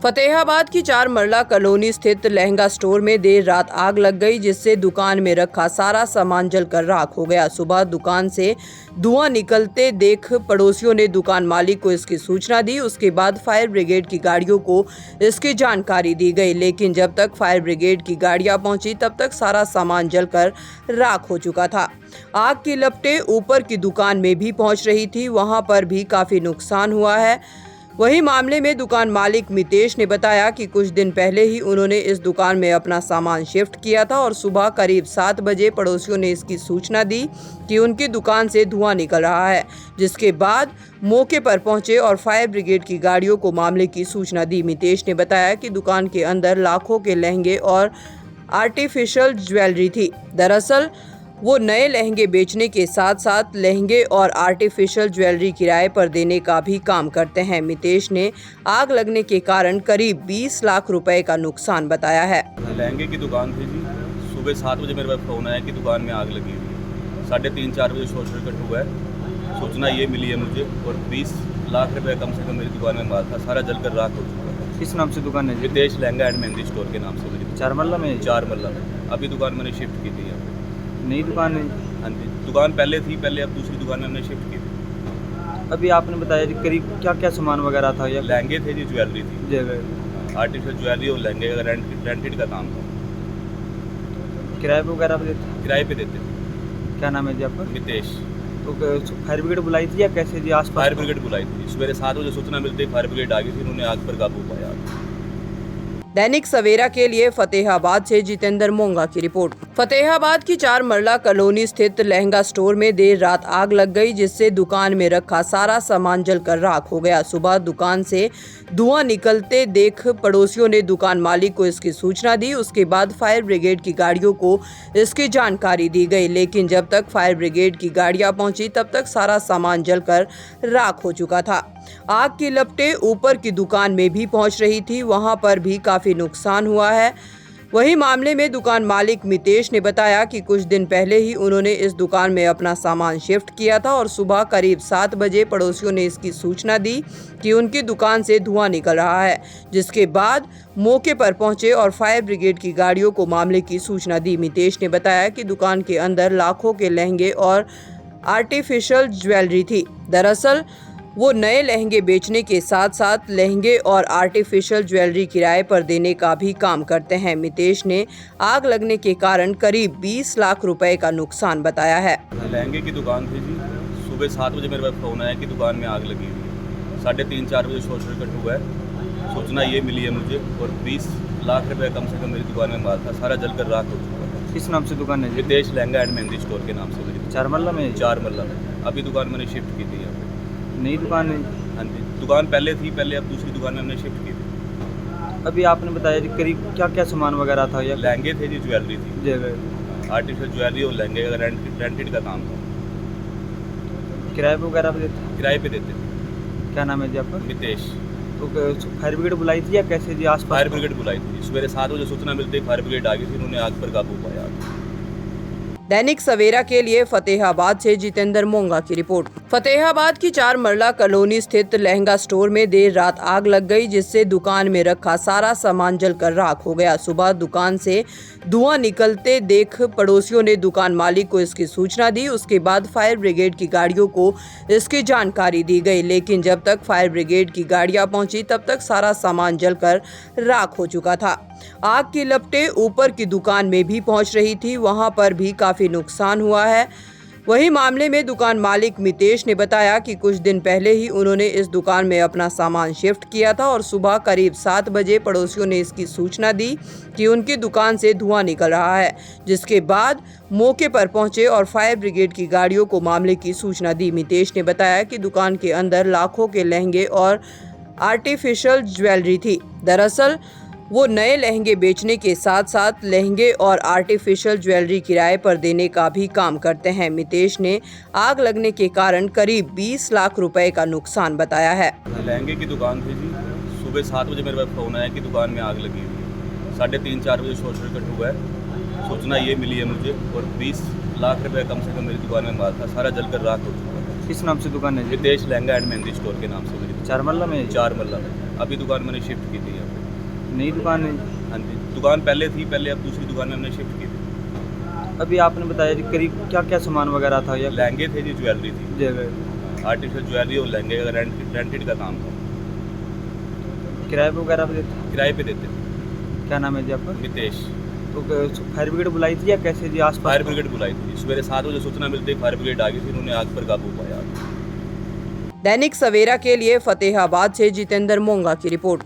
फतेहाबाद की 4 मरला कॉलोनी स्थित लहंगा स्टोर में देर रात आग लग गई, जिससे दुकान में रखा सारा सामान जलकर राख हो गया। सुबह दुकान से धुआं निकलते देख पड़ोसियों ने दुकान मालिक को इसकी सूचना दी। उसके बाद फायर ब्रिगेड की गाड़ियों को इसकी जानकारी दी गई, लेकिन जब तक फायर ब्रिगेड की गाड़ियां पहुंची तब तक सारा सामान जलकर राख हो चुका था। आग की लपटें ऊपर की दुकान में भी पहुंच रही थी, वहां पर भी काफी नुकसान हुआ है। वहीं मामले में दुकान मालिक मितेश ने बताया कि कुछ दिन पहले ही उन्होंने इस दुकान में अपना सामान शिफ्ट किया था और सुबह करीब 7 बजे पड़ोसियों ने इसकी सूचना दी कि उनकी दुकान से धुआं निकल रहा है, जिसके बाद मौके पर पहुंचे और फायर ब्रिगेड की गाड़ियों को मामले की सूचना दी। मितेश ने बताया कि दुकान के अंदर लाखों के लहंगे और आर्टिफिशियल ज्वेलरी थी। दरअसल वो नए लहंगे बेचने के साथ साथ लहंगे और आर्टिफिशियल ज्वेलरी किराए पर देने का भी काम करते हैं। मितेश ने आग लगने के कारण करीब 20 लाख रुपए का नुकसान बताया है। लहंगे की दुकान थी जी। सुबह 7 बजे मेरे पास फ़ोन आया कि दुकान में आग लगी हुई है। 3:30-4 बजे शॉर्ट सर्किट हुआ है। सूचना ये मिली है मुझे, और 20 लाख रुपए कम से कम मेरी दुकान में माल था, सारा जलकर राख हो चुका है। किस नाम से दुकान है? मितेश लहंगा एंड मेहंदी स्टोर के नाम से मेरी 4 मरला में? 4 मरला में। अभी दुकान मैंने शिफ्ट की थी यहाँ पे। नई दुकान है? हाँ जी, दुकान पहले थी, पहले अब दूसरी दुकान में हमने शिफ्ट की थी। अभी आपने बताया जी करीब क्या क्या सामान वगैरह था? या लहंगे थे जी, ज्वेलरी थी, जगह आर्टिफिशियल ज्वेलरी और लहंगे का रेंटेड का काम था। किराए पे वगैरह पे देते? किराए पे देते थे। क्या नाम है जी आपका? मितेश। तो फायर ब्रिगेड बुलाई थी या कैसे जी? आस फायर ब्रिगेड बुलाई थी। सवेरे 7 बजे सूचना मिलते ही फायर ब्रिगेड आ गई थी, उन्होंने आग पर काबू पाया। दैनिक सवेरा के लिए फतेहाबाद से जितेंद्र मोंगा की रिपोर्ट। फतेहाबाद की 4 मरला कॉलोनी स्थित लहंगा स्टोर में देर रात आग लग गई, जिससे दुकान में रखा सारा सामान जलकर राख हो गया। सुबह दुकान से धुआं निकलते देख पड़ोसियों ने दुकान मालिक को इसकी सूचना दी। उसके बाद फायर ब्रिगेड की गाड़ियों को इसकी जानकारी दी गई, लेकिन जब तक फायर ब्रिगेड की गाड़ियां पहुंची तब तक सारा सामान जलकर राख हो चुका था। आग की लपटें ऊपर की दुकान में भी पहुंच रही थी, वहां पर भी काफी नुकसान हुआ है। वहीं मामले में दुकान मालिक मितेश ने बताया कि कुछ दिन पहले ही उन्होंने इस दुकान में अपना सामान शिफ्ट किया था और सुबह करीब 7 बजे पड़ोसियों ने इसकी सूचना दी कि उनकी दुकान से धुआं निकल रहा है, जिसके बाद मौके पर पहुंचे और फायर ब्रिगेड की गाड़ियों को मामले की सूचना दी। मितेश ने बताया कि दुकान के अंदर लाखों के लहंगे और आर्टिफिशियल ज्वेलरी थी। दरअसल वो नए लहंगे बेचने के साथ साथ लहंगे और आर्टिफिशियल ज्वेलरी किराए पर देने का भी काम करते हैं। मितेश ने आग लगने के कारण करीब 20 लाख रुपए का नुकसान बताया है। लहंगे की दुकान थी जी। सुबह 7 बजे मेरे पास फ़ोन आया कि दुकान में आग लगी हुई है। 3:30-4 बजे शॉर्ट सर्किट हुआ है। सूचना ये मिली है मुझे, और 20 लाख रुपए कम से कम मेरी दुकान में माल था, सारा जलकर राख हो चुका है। किस नाम से दुकान है? मितेश लहंगा एंड मेहंदी स्टोर के नाम से मेरी 4 मरला में? 4 मरला में। अभी दुकान मैंने शिफ्ट की थी यहाँ पे। नई दुकान है? हाँ जी, दुकान पहले थी, पहले अब दूसरी दुकान में हमने शिफ्ट की थी। अभी आपने बताया जी करीब क्या क्या सामान वगैरह था? या लहंगे थे जी, ज्वेलरी थी, जगह आर्टिफिशियल ज्वेलरी और लहंगे का रेंटेड का काम था। किराए पे वगैरह पे देते? किराए पे देते थे। क्या नाम है जी आपका? मितेश। तो फायर ब्रिगेड बुलाई थी या कैसे जी? आस फायर ब्रिगेड बुलाई थी। सवेरे 7 बजे सूचना मिलते ही फायर ब्रिगेड आ गई थी, उन्होंने आग पर काबू पाया। दैनिक सवेरा के लिए फतेहाबाद से जितेंद्र मोंगा की रिपोर्ट। फतेहाबाद की 4 मरला कॉलोनी स्थित लहंगा स्टोर में देर रात आग लग गई, जिससे दुकान में रखा सारा सामान जलकर राख हो गया। सुबह दुकान से धुआं निकलते देख पड़ोसियों ने दुकान मालिक को इसकी सूचना दी। उसके बाद फायर ब्रिगेड की गाड़ियों को इसकी जानकारी दी गई, लेकिन जब तक फायर ब्रिगेड की गाड़ियां पहुंची तब तक सारा सामान जलकर राख हो चुका था। आग की लपटें ऊपर की दुकान में भी पहुंच रही थी, वहां पर भी काफी नुकसान हुआ है। वहीं मामले में दुकान मालिक मितेश ने बताया कि कुछ दिन पहले ही उन्होंने इस दुकान में अपना सामान शिफ्ट किया था और सुबह करीब 7 बजे पड़ोसियों ने इसकी सूचना दी कि उनकी दुकान से धुआं निकल रहा है, जिसके बाद मौके पर पहुंचे और फायर ब्रिगेड की गाड़ियों को मामले की सूचना दी। मितेश ने बताया कि दुकान के अंदर लाखों के लहंगे और आर्टिफिशियल ज्वेलरी थी। दरअसल वो नए लहंगे बेचने के साथ साथ लहंगे और आर्टिफिशियल ज्वेलरी किराए पर देने का भी काम करते हैं। मितेश ने आग लगने के कारण करीब 20 लाख रुपए का नुकसान बताया है। लहंगे की दुकान थी जी। सुबह 7 बजे मेरे पास फ़ोन आया कि दुकान में आग लगी हुई है। 3:30-4 बजे शॉर्ट सर्किट हुआ है। सूचना ये मिली है मुझे, और 20 लाख रुपए कम से कम मेरी दुकान में माल था, सारा जलकर राख हो चुका है। किस नाम से दुकान है? मितेश लहंगा एंड मेहंदी स्टोर के नाम से मेरी 4 मरला में? 4 मरला में। अभी दुकान मैंने शिफ्ट की थी यहाँ पे। नई दुकान है। हाँ जी, दुकान पहले थी, पहले अब दूसरी दुकान में हमने शिफ्ट की थी। अभी आपने बताया जी करीब क्या क्या सामान वगैरह था या लहंगे थे जी, ज्वेलरी थी, जगह आर्टिफिशियल ज्वेलरी और लहंगे का रेंटेड का काम था। किराए पे वगैरह पे देते हैं? किराए पे देते थे। क्या नाम है जी आपका? नितेश। तो फायर ब्रिगेड बुलाई थी या कैसे जी आसपास? फायर ब्रिगेड बुलाई थी, सवेरे 7 बजे सूचना मिलते ही फायर ब्रिगेड आ गई थी, उन्होंने आग पर काबू पाया। दैनिक सवेरा के लिए फतेहाबाद से जितेंद्र मोंगा की रिपोर्ट।